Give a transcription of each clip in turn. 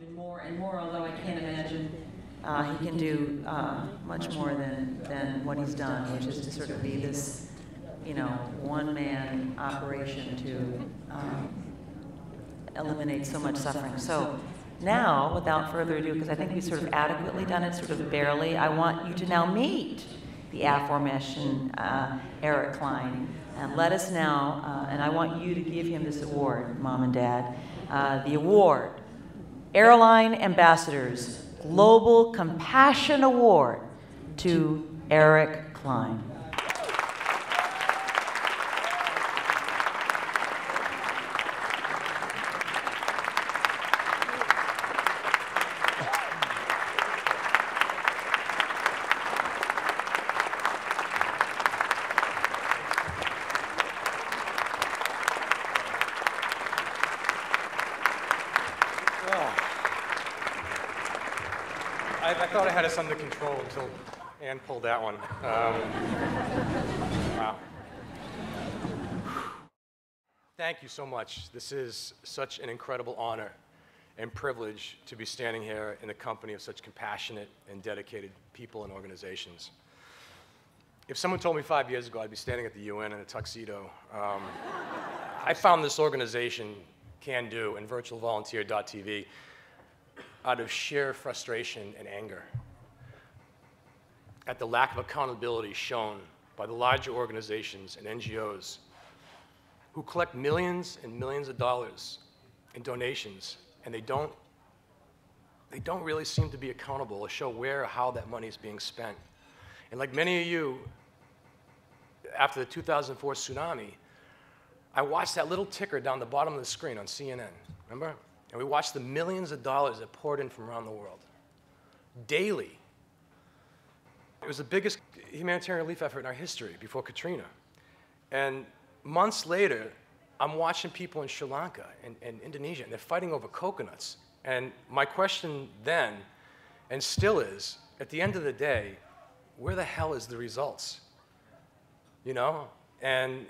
Even more and more, although I can't imagine he can do much more than what he's done, which is to sort of be this, one-man operation to eliminate so much suffering. So now, without further ado, because I think we've sort of adequately done it, sort of barely, I want you to now meet the aforementioned Eric Klein. And let us now, and I want you to give him this award, Mom and Dad, the award, Airline Ambassadors Global Compassion Award to Eric Klein. I thought I had us under control until Ann pulled that one. Wow. Thank you so much. This is such an incredible honor and privilege to be standing here in the company of such compassionate and dedicated people and organizations. If someone told me 5 years ago I'd be standing at the UN in a tuxedo, I found this organization, Can Do, and virtualvolunteer.tv out of sheer frustration and anger at the lack of accountability shown by the larger organizations and NGOs who collect millions and millions of dollars in donations, and they don't really seem to be accountable or show where or how that money is being spent. And like many of you, after the 2004 tsunami, I watched that little ticker down the bottom of the screen on CNN, remember? And we watched the millions of dollars that poured in from around the world, daily. It was the biggest humanitarian relief effort in our history before Katrina. And months later, I'm watching people in Sri Lanka and Indonesia, and they're fighting over coconuts. And my question then, and still is, at the end of the day, where the hell is the results? And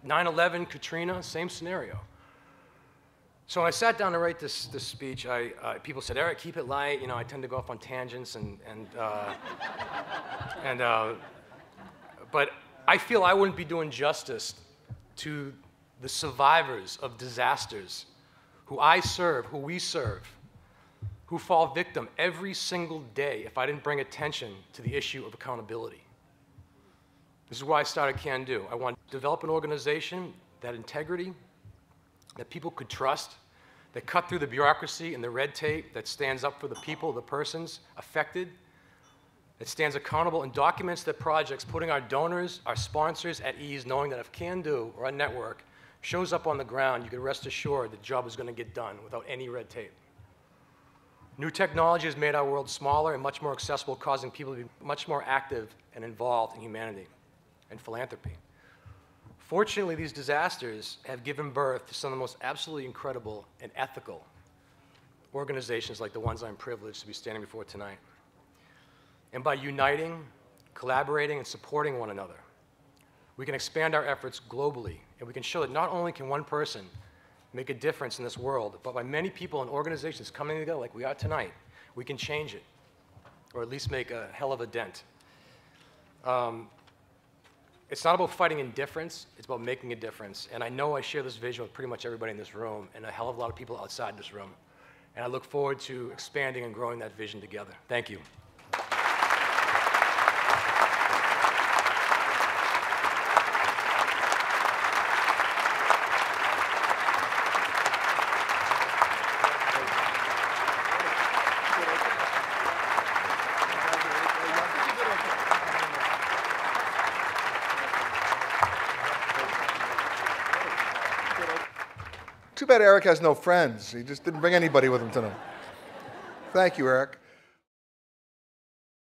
9/11, Katrina, same scenario. So when I sat down to write this speech, people said, Eric, keep it light. I tend to go off on tangents, but I feel I wouldn't be doing justice to the survivors of disasters who I serve, who we serve, who fall victim every single day if I didn't bring attention to the issue of accountability. This is why I started Can Do. I want to develop an organization that had integrity, that people could trust, that cut through the bureaucracy and the red tape, that stands up for the people, the persons affected, that stands accountable and documents their projects, putting our donors, our sponsors at ease, knowing that if Can Do or a network shows up on the ground, you can rest assured the job is going to get done without any red tape. New technology has made our world smaller and much more accessible, causing people to be much more active and involved in humanity and philanthropy. Fortunately, these disasters have given birth to some of the most absolutely incredible and ethical organizations like the ones I'm privileged to be standing before tonight. And by uniting, collaborating, and supporting one another, we can expand our efforts globally, and we can show that not only can one person make a difference in this world, but by many people and organizations coming together like we are tonight, we can change it, or at least make a hell of a dent. It's not about fighting indifference, it's about making a difference. And I know I share this vision with pretty much everybody in this room and a hell of a lot of people outside this room. And I look forward to expanding and growing that vision together. Thank you. Too bad Eric has no friends. He just didn't bring anybody with him tonight. Thank you, Eric.